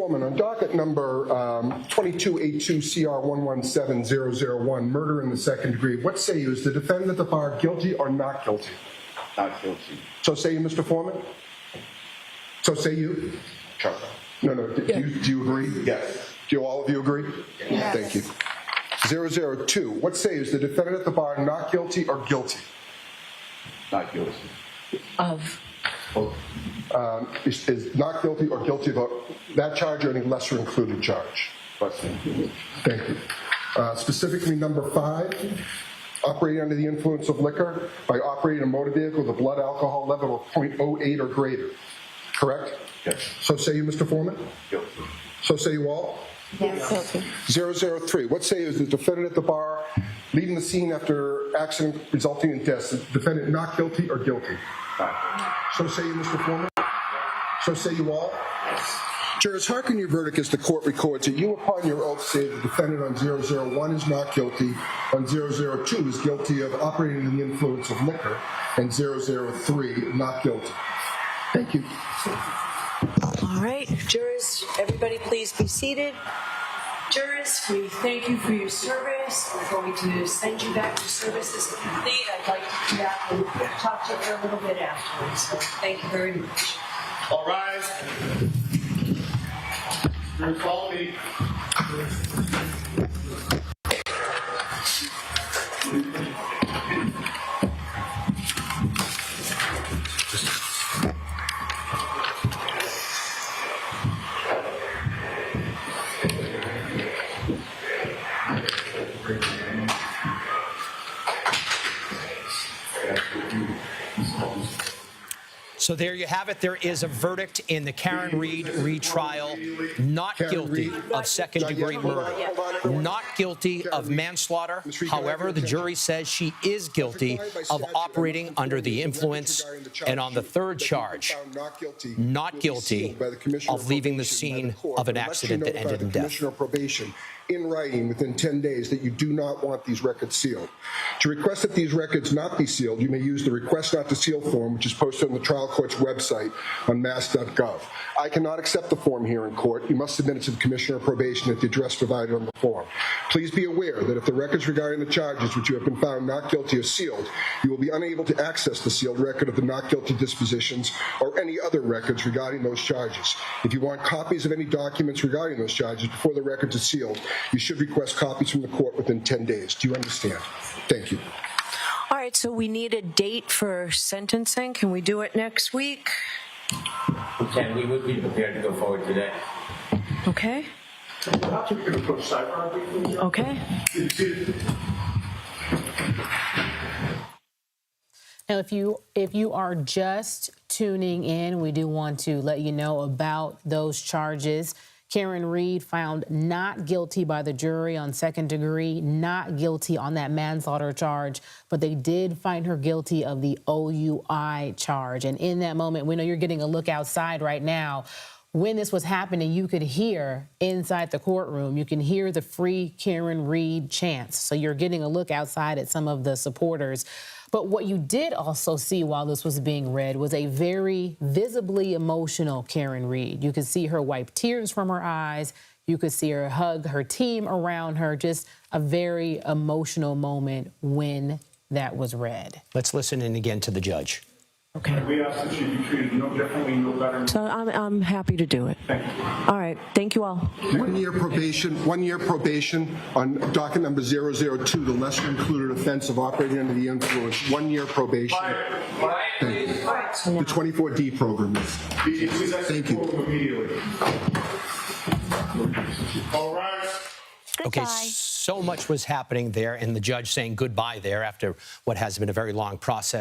Foreman, on docket number 2282CR117001, murder in the second degree, what say you? Is the defendant at the bar guilty or not guilty? Not guilty. So say you, Mr. Foreman? So say you? Sure. No. Do you agree? Yes. Do all of you agree? Yes. Thank you. 002, what say you? Is the defendant at the bar not guilty or guilty? Not guilty. Of. Is not guilty or guilty of that charge or any lesser included charge? Lesser included. Thank you. Specifically, number 5, operating under the influence of liquor by operating a motor vehicle with a blood alcohol level of 0.08 or greater. Correct? Yes. So say you, Mr. Foreman? Guilty. So say you all? Yes. Guilty. 003, what say you? Is the defendant at the bar leaving the scene after accident resulting in death? Is the defendant not guilty or guilty? Not guilty. So say you, Mr. Foreman? So say you all? Yes. Jurors, hearken your verdict as the court records it. You, upon your oath, say the defendant on 001 is not guilty, on 002 is guilty of operating under the influence of liquor, and 003 not guilty. Thank you. All right, jurors, everybody please be seated. Jurors, we thank you for your service. We're going to send you back to service as complete. I'd like to come back and talk to you for a little bit afterwards, so thank you very much. All rise. You call me. So there you have it. There is a verdict in the Karen Reed retrial. Not guilty of second-degree murder. Not guilty of manslaughter. However, the jury says she is guilty of operating under the influence. And on the third charge, not guilty of leaving the scene of an accident that ended in death. Commissioner probation in writing within 10 days that you do not want these records sealed. To request that these records not be sealed, you may use the request not to seal form, which is posted on the trial court's website on mass.gov. I cannot accept the form here in court. You must submit it to the Commissioner of Probation at the address provided on the form. Please be aware that if the records regarding the charges which you have been found not guilty are sealed, you will be unable to access the sealed record of the not guilty dispositions or any other records regarding those charges. If you want copies of any documents regarding those charges before the records are sealed, you should request copies from the court within 10 days. Do you understand? Thank you. All right, so we need a date for sentencing. Can we do it next week? We can. We would be prepared to go forward today. Okay. Okay. Now, if you are just tuning in, we do want to let you know about those charges. Karen Reed found not guilty by the jury on second degree, not guilty on that manslaughter charge, but they did find her guilty of the OUI charge. And in that moment, we know you're getting a look outside right now. When this was happening, you could hear inside the courtroom, you can hear the Free Karen Reed chants. So you're getting a look outside at some of the supporters. But what you did also see while this was being read was a very visibly emotional Karen Reed. You could see her wipe tears from her eyes. You could see her hug her team around her. Just a very emotional moment when that was read. Let's listen in again to the judge. Okay. We ask that she be treated no differently, no better. So I'm happy to do it. Thank you. All right. Thank you all. 1 year probation, 1 year probation on docket number 002, the lesser included offense of operating under the influence. 1 year probation. Thank you. The 24D program. Thank you. Immediately. All rise. Okay, so much was happening there, and the judge saying goodbye there after what has been a very long process.